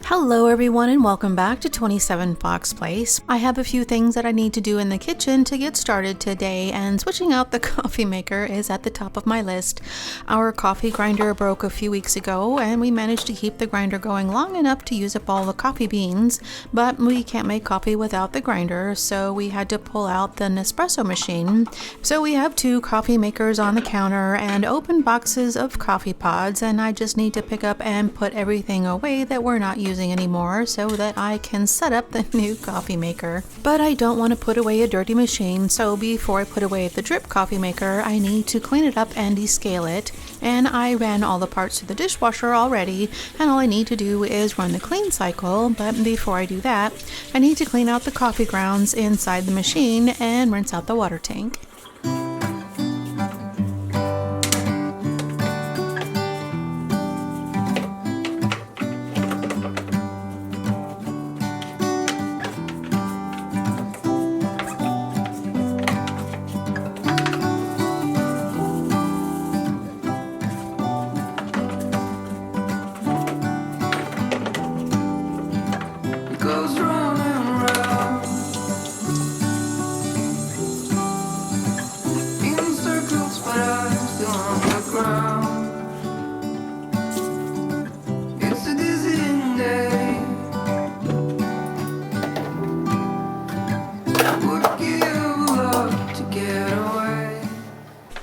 Hello everyone and welcome back to 27 Fox Place. I have a few things that I need to do in the kitchen to get started today, and switching out the coffee maker is at the top of my list. Our coffee grinder broke a few weeks ago and we managed to keep the grinder going long enough to use up all the coffee beans, but we can't make coffee without the grinder, so we had to pull out the Nespresso machine. So we have two coffee makers on the counter and open boxes of coffee pods, and I just need to pick up and put everything away that we're not using anymore so that I can set up the new coffee maker. But I don't want to put away a dirty machine, so before I put away the drip coffee maker, I need to clean it up and descale it. And I ran all the parts through the dishwasher already, and all I need to do is run the clean cycle. But before I do that, I need to clean out the coffee grounds inside the machine and rinse out the water tank.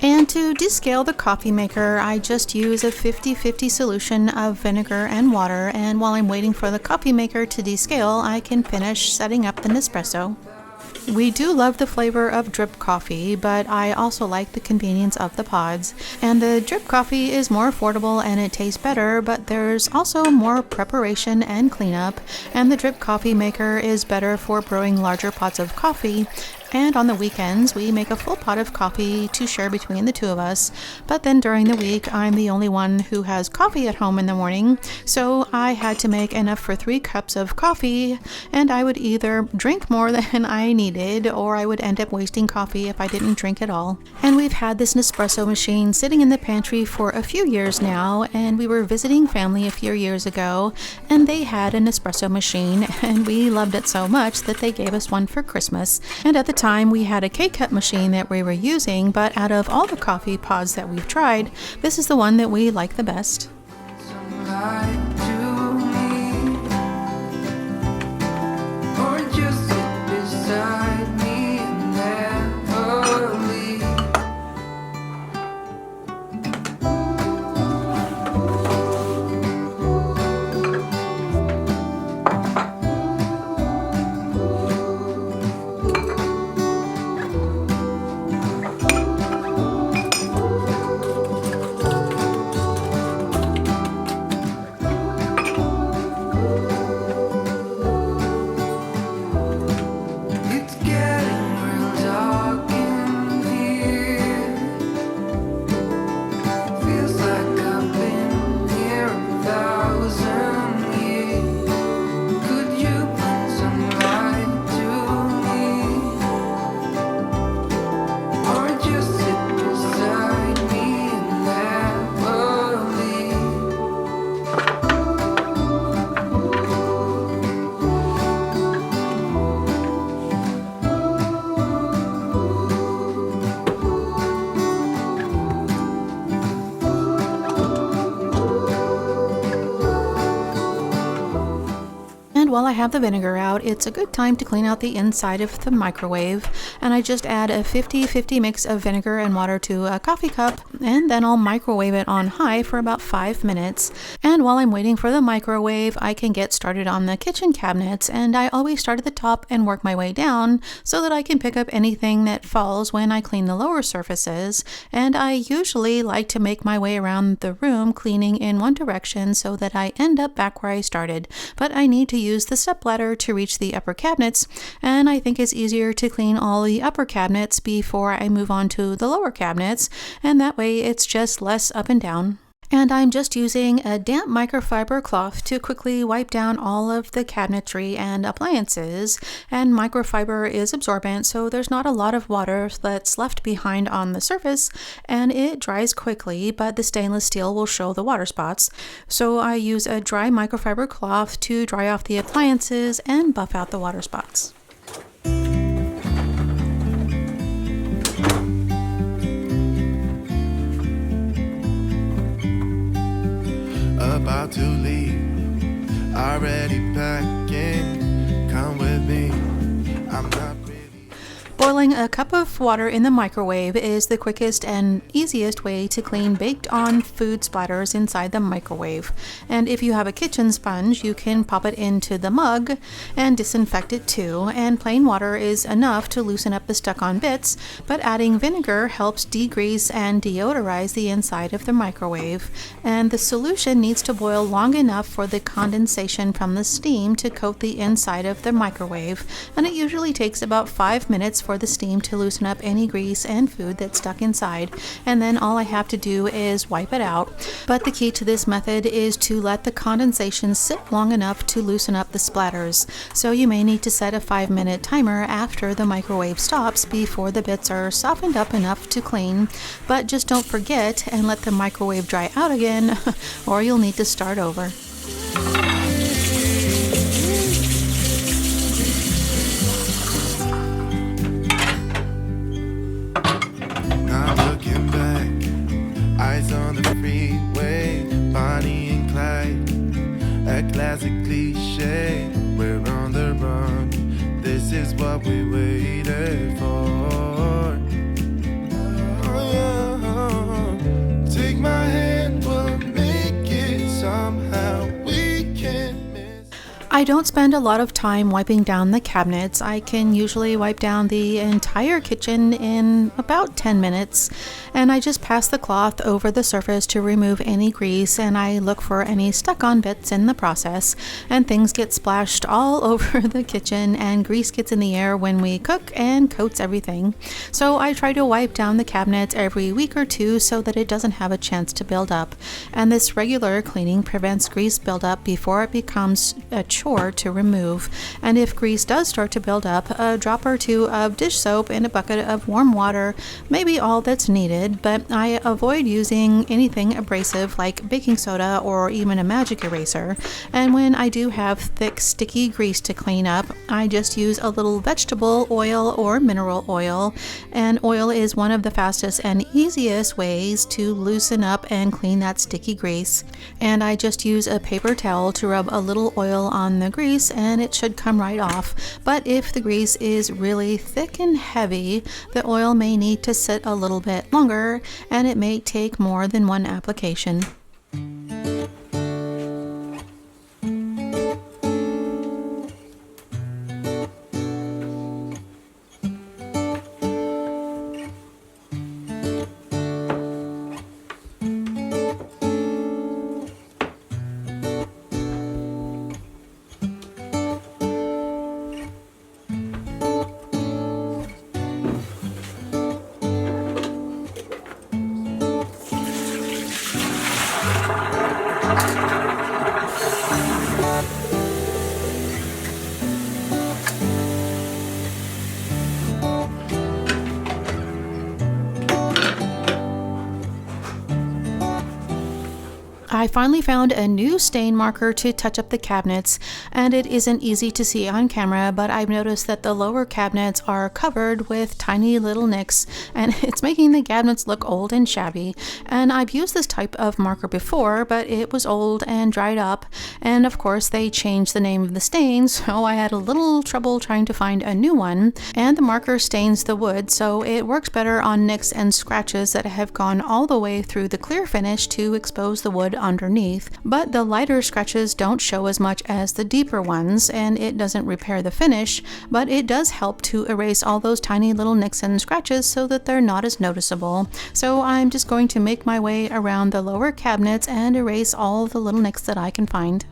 And to descale the coffee maker, I just use a 50-50 solution of vinegar and water, and while I'm waiting for the coffee maker to descale, I can finish setting up the Nespresso. We do love the flavor of drip coffee, but I also like the convenience of the pods. And the drip coffee is more affordable and it tastes better, but there's also more preparation and cleanup, and the drip coffee maker is better for brewing larger pots of coffee. And on the weekends, we make a full pot of coffee to share between the two of us. But then during the week, I'm the only one who has coffee at home in the morning, so I had to make enough for 3 cups of coffee, and I would either drink more than I needed, or I would end up wasting coffee if I didn't drink at all. And we've had this Nespresso machine sitting in the pantry for a few years now, and we were visiting family a few years ago, and they had an espresso machine, and we loved it so much that they gave us one for Christmas. And at the time we had a KitchenAid machine that we were using, but out of all the coffee pods that we've tried, this is the one that we like the best. I have the vinegar out, it's a good time to clean out the inside of the microwave, and I just add a 50-50 mix of vinegar and water to a coffee cup, and then I'll microwave it on high for about 5 minutes. And while I'm waiting for the microwave, I can get started on the kitchen cabinets, and I always start at the top and work my way down so that I can pick up anything that falls when I clean the lower surfaces. And I usually like to make my way around the room cleaning in one direction so that I end up back where I started. But I need to use the stepladder to reach the upper cabinets, and I think it's easier to clean all the upper cabinets before I move on to the lower cabinets, and that way it's just less up and down. And I'm just using a damp microfiber cloth to quickly wipe down all of the cabinetry and appliances. And microfiber is absorbent, so there's not a lot of water that's left behind on the surface, and it dries quickly, but the stainless steel will show the water spots. So I use a dry microfiber cloth to dry off the appliances and buff out the water spots. About to leave, already packing, come with me, I'm not really. Boiling a cup of water in the microwave is the quickest and easiest way to clean baked-on food splatters inside the microwave. And if you have a kitchen sponge, you can pop it into the mug and disinfect it too. And plain water is enough to loosen up the stuck-on bits, but adding vinegar helps degrease and deodorize the inside of the microwave. And the solution needs to boil long enough for the condensation from the steam to coat the inside of the microwave. And it usually takes about 5 minutes for the steam to loosen up any grease and food that's stuck inside, and then all I have to do is wipe it out. But the key to this method is to let the condensation sit long enough to loosen up the splatters. So you may need to set a 5-minute timer after the microwave stops before the bits are softened up enough to clean. But just don't forget and let the microwave dry out again or you'll need to start over. Eyes on the freeway, Bonnie and Clyde, a classic cliche, we're on the run, this is what we waited for. Oh, take my hand, we'll make it somehow, we can miss. I don't spend a lot of time wiping down the cabinets. I can usually wipe down the entire kitchen in about 10 minutes, and I just pass the cloth over the surface to remove any grease, and I look for any stuck-on bits in the process, and things get splashed all over the kitchen, and grease gets in the air when we cook and coats everything. So I try to wipe down the cabinets every week or two so that it doesn't have a chance to build up, and this regular cleaning prevents grease buildup before it becomes a chore to remove. And if grease does start to build up, a drop or two of dish soap in a bucket of warm water may be all that's needed, but I avoid using anything abrasive like baking soda or even a magic eraser. And when I do have thick, sticky grease to clean up, I just use a little vegetable oil or mineral oil, and oil is one of the fastest and easiest ways to loosen up and clean that sticky grease. And I just use a paper towel to rub a little oil on the grease and it should come right off. But if the grease is really thick and heavy, the oil may need to sit a little bit longer and it may take more than one application. I finally found a new stain marker to touch up the cabinets, and it isn't easy to see on camera, but I've noticed that the lower cabinets are covered with tiny little nicks, and it's making the cabinets look old and shabby. And I've used this type of marker before, but it was old and dried up, and of course they changed the name of the stain, so I had a little trouble trying to find a new one. And the marker stains the wood, so it works better on nicks and scratches that have gone all the way through the clear finish to expose the wood underneath, but the lighter scratches don't show as much as the deeper ones, and it doesn't repair the finish, but it does help to erase all those tiny little nicks and scratches so that they're not as noticeable. So I'm just going to make my way around the lower cabinets and erase all the little nicks that I can find.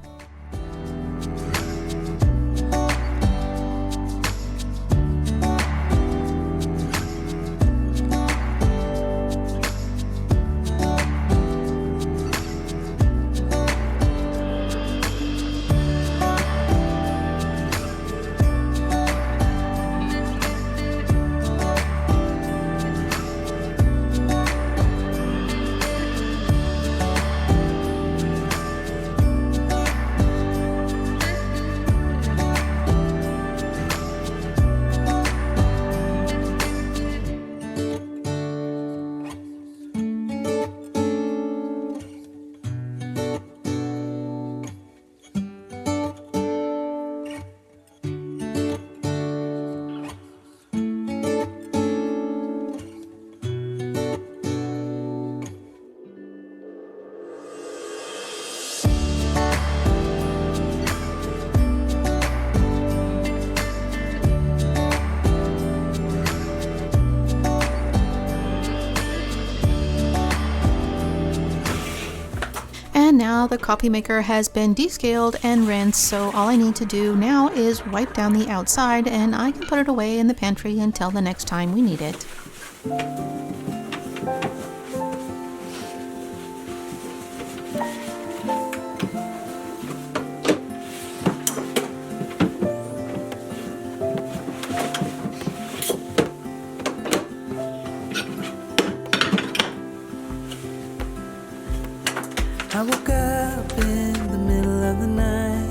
And now the coffee maker has been descaled and rinsed, so all I need to do now is wipe down the outside, and I can put it away in the pantry until the next time we need it. I woke up in the middle of the night.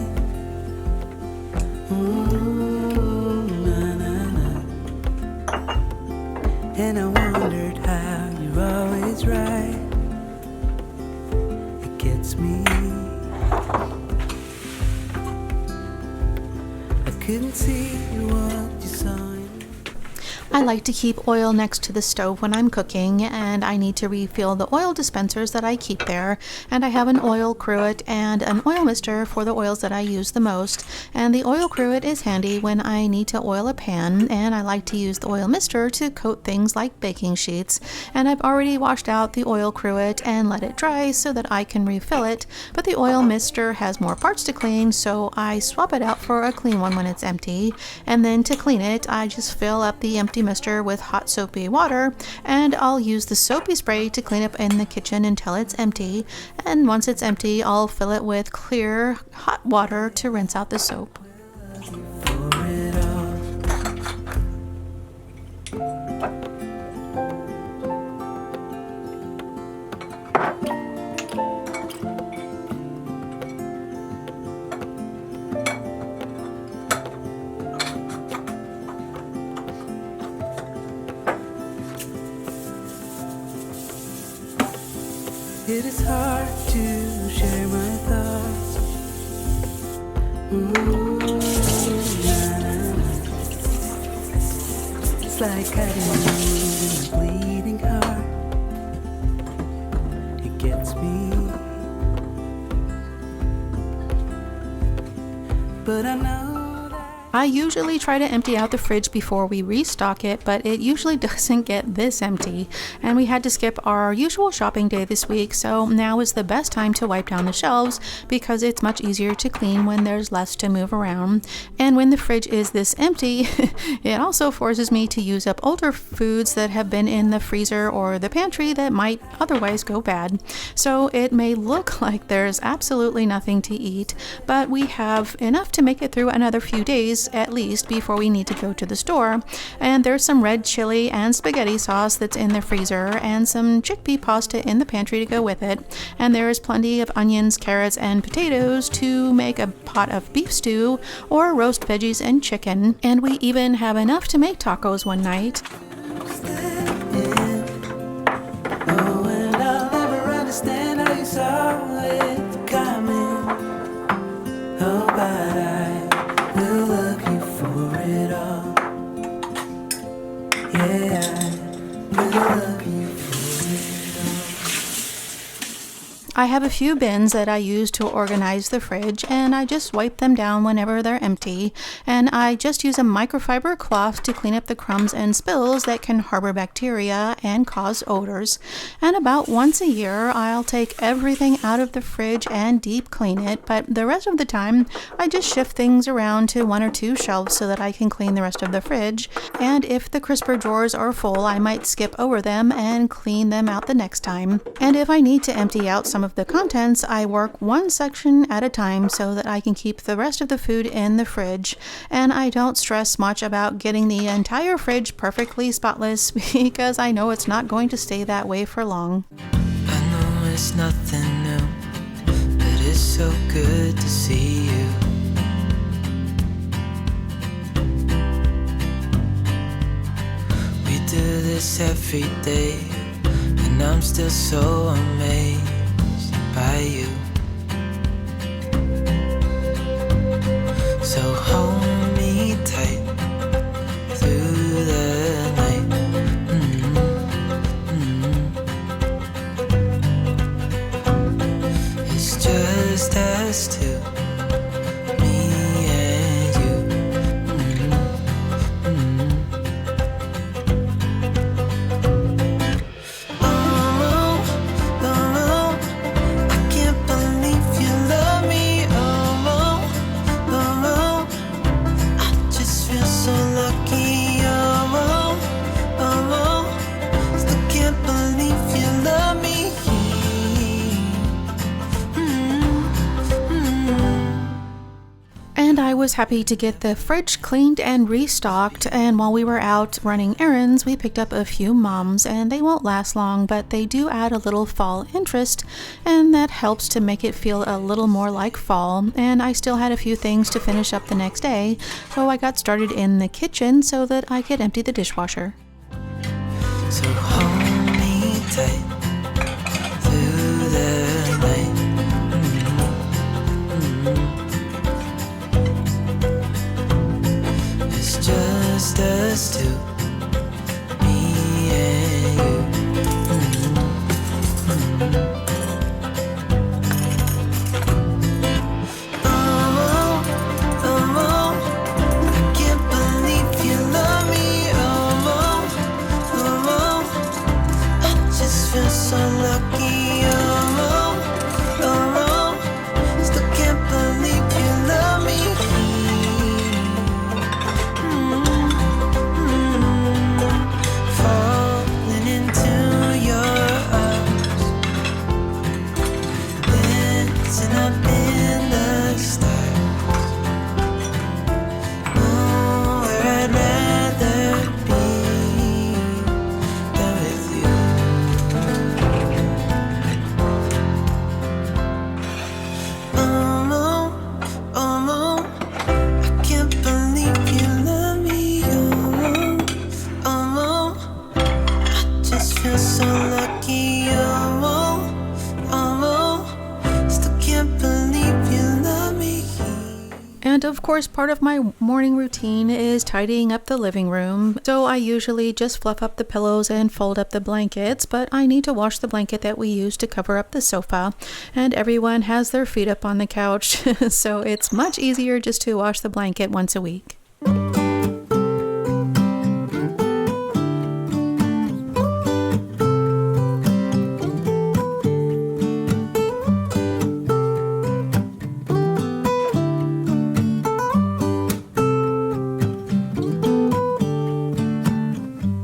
And I wondered how you're always right. It gets me. I couldn't see what you saw in me. I like to keep oil next to the stove when I'm cooking, and I need to refill the oil dispensers that I keep there, and I have an oil cruet and an oil mister for the oils that I use the most. And the oil cruet is handy when I need to oil a pan, and I like to use the oil mister to coat things like baking sheets. And I've already washed out the oil cruet and let it dry so that I can refill it, but the oil mister has more parts to clean, so I swap it out for a clean one when it's empty. And then to clean it, I just fill up the empty mister with hot soapy water, and I'll use the soapy spray to clean up in the kitchen until it's empty. And once it's empty, I'll fill it with clear hot water to rinse out the soap. For it all. It is hard to share my thoughts. It's like cutting in a bleeding heart. It gets me. But I know that I usually try to empty out the fridge before we restock it, but it usually doesn't get this empty. And we had to skip our usual shopping day this week, so now is the best time to wipe down the shelves because it's much easier to clean when there's less to move around. And when the fridge is this empty, it also forces me to use up older foods that have been in the freezer or the pantry that might otherwise go bad. So it may look like there's absolutely nothing to eat, but we have enough to make it through another few days days at least before we need to go to the store. And there's some red chili and spaghetti sauce that's in the freezer, and some chickpea pasta in the pantry to go with it. And there's plenty of onions, carrots, and potatoes to make a pot of beef stew or roast veggies and chicken. And we even have enough to make tacos one night. Oh, and I'll never understand how you saw it coming. Oh, but I will love you for it all. Yeah, I will love you for it all. I have a few bins that I use to organize the fridge, and I just wipe them down whenever they're empty. And I just use a microfiber cloth to clean up the crumbs and spills that can harbor bacteria and cause odors. And about once a year, I'll take everything out of the fridge and deep clean it, but the rest of the time, I just shift things around to 1 or 2 shelves so that I can clean the rest of the fridge. And if the crisper drawers are full, I might skip over them and clean them out the next time. And if I need to empty out some of the contents, I work one section at a time so that I can keep the rest of the food in the fridge, and I don't stress much about getting the entire fridge perfectly spotless because I know it's not going to stay that way for long. I know it's nothing new, but it's so good to see you. We do this every day, and I'm still so amazed by you. So hold me tight through the night. It's just us two, me and you. I can't believe you love me. I just feel so lucky. Still can't believe you love me. And I was happy to get the fridge cleaned and restocked, and while we were out running errands, we picked up a few mums, and they won't last long, but they do add a little fall interest, and that helps to make it feel a little more like fall. And I still had a few things to finish up the next day, so I got started in the kitchen so that I could empty the dishwasher. So hold me tight through the night. It's just us two, me and you. I can't believe you love me. I just feel so lucky. Still can't believe you love me. Falling into your arms, dancing up in the stars. Nowhere I'd rather be than with you. I can't believe you love me. I just feel so lucky. Still can't believe you love me. And of course, part of my morning routine is tidying up the living room. So I usually just fluff up the pillows and fold up the blankets, but I need to wash the blanket that we use to cover up the sofa. And everyone has their feet up on the couch, so it's much easier just to wash the blanket once a week.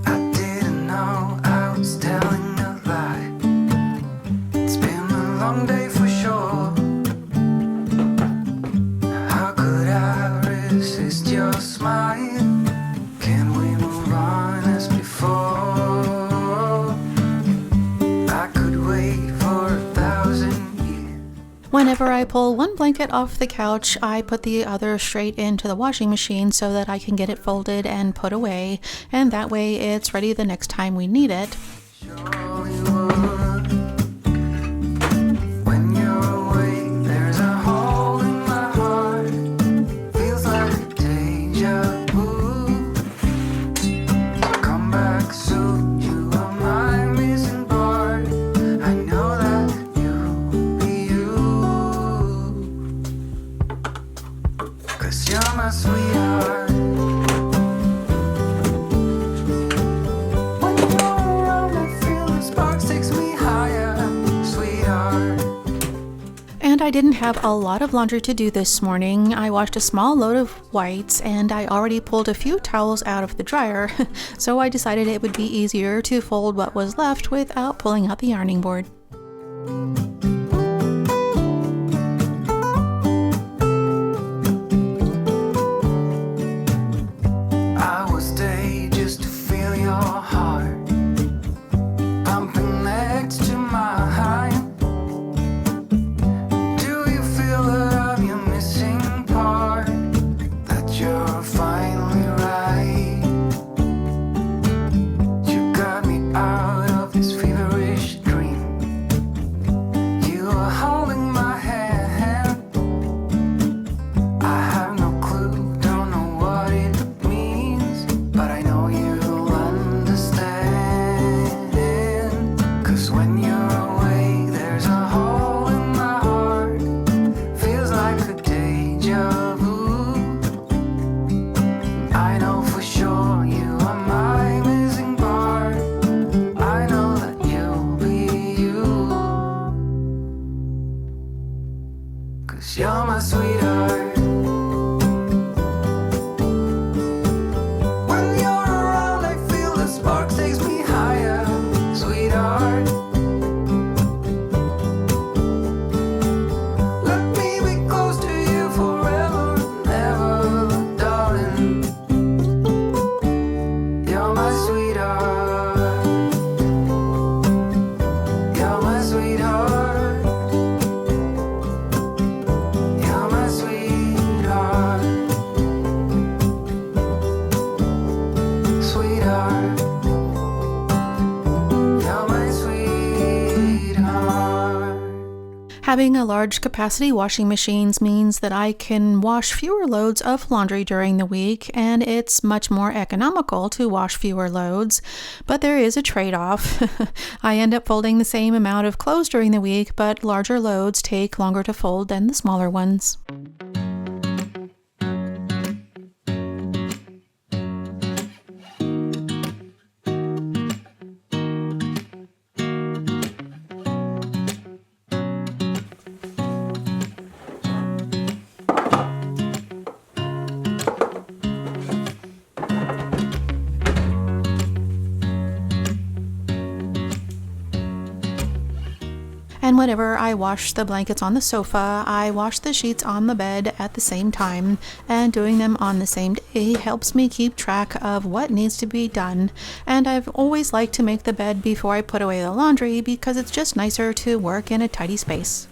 I didn't know I was telling a lie. It's been a long day for sure. How could I resist your Whenever I pull one blanket off the couch, I put the other straight into the washing machine so that I can get it folded and put away, and that way it's ready the next time we need it. And I didn't have a lot of laundry to do this morning. I washed a small load of whites and I already pulled a few towels out of the dryer, so I decided it would be easier to fold what was left without pulling out the yarning board. You're my sweetheart. When you're around, I feel the sparks takes me higher, sweetheart. Let me be close to you forever and ever, darling. You're my sweetheart. You're my sweetheart. Having a large capacity washing machines means that I can wash fewer loads of laundry during the week, and it's much more economical to wash fewer loads, but there is a trade-off. I end up folding the same amount of clothes during the week, but larger loads take longer to fold than the smaller ones. And whenever I wash the blankets on the sofa, I wash the sheets on the bed at the same time, and doing them on the same day helps me keep track of what needs to be done. And I've always liked to make the bed before I put away the laundry because it's just nicer to work in a tidy space.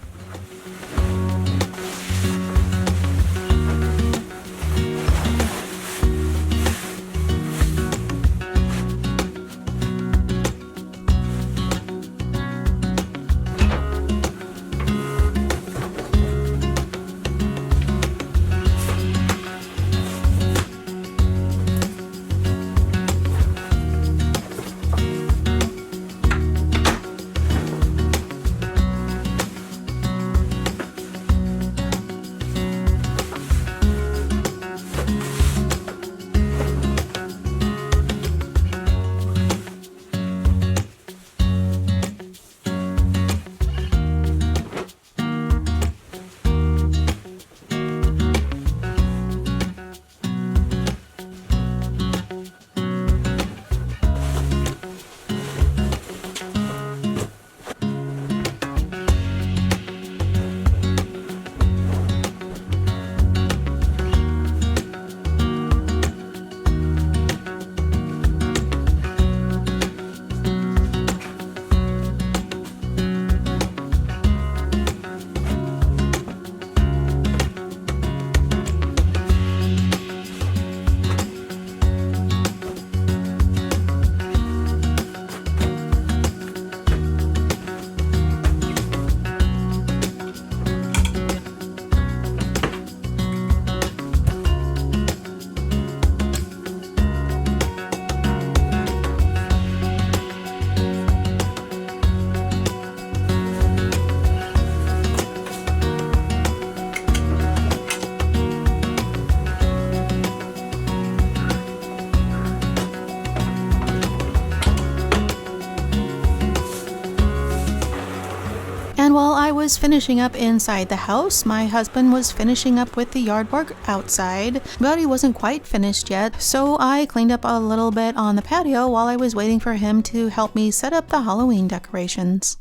was finishing up inside the house, my husband was finishing up with the yard work outside, but he wasn't quite finished yet, so I cleaned up a little bit on the patio while I was waiting for him to help me set up the Halloween decorations.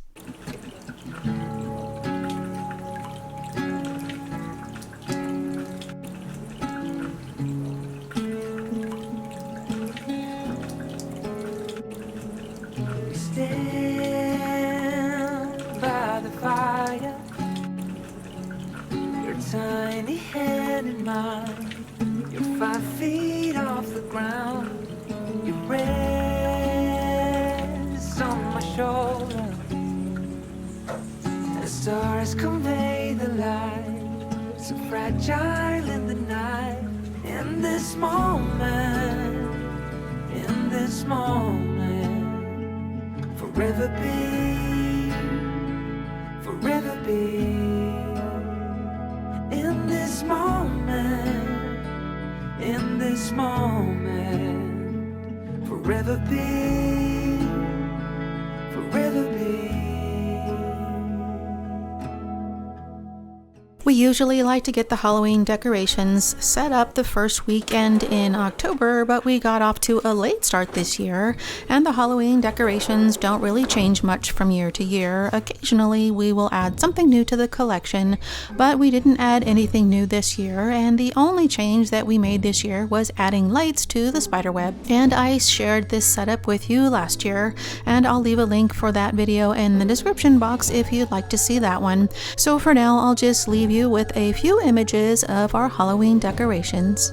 Stand by the fire, your tiny hand in mine. You're 5 feet off the ground. Your rest on my shoulder. The stars convey the light, so fragile in the night. In this moment, in this moment. Forever be in this moment, in this moment. Forever be, forever be. We usually like to get the Halloween decorations set up the first weekend in October, but we got off to a late start this year, and the Halloween decorations don't really change much from year to year. Occasionally we will add something new to the collection, but we didn't add anything new this year, and the only change that we made this year was adding lights to the spiderweb. And I shared this setup with you last year, and I'll leave a link for that video in the description box if you'd like to see that one. So for now, I'll just leave you with a few images of our Halloween decorations.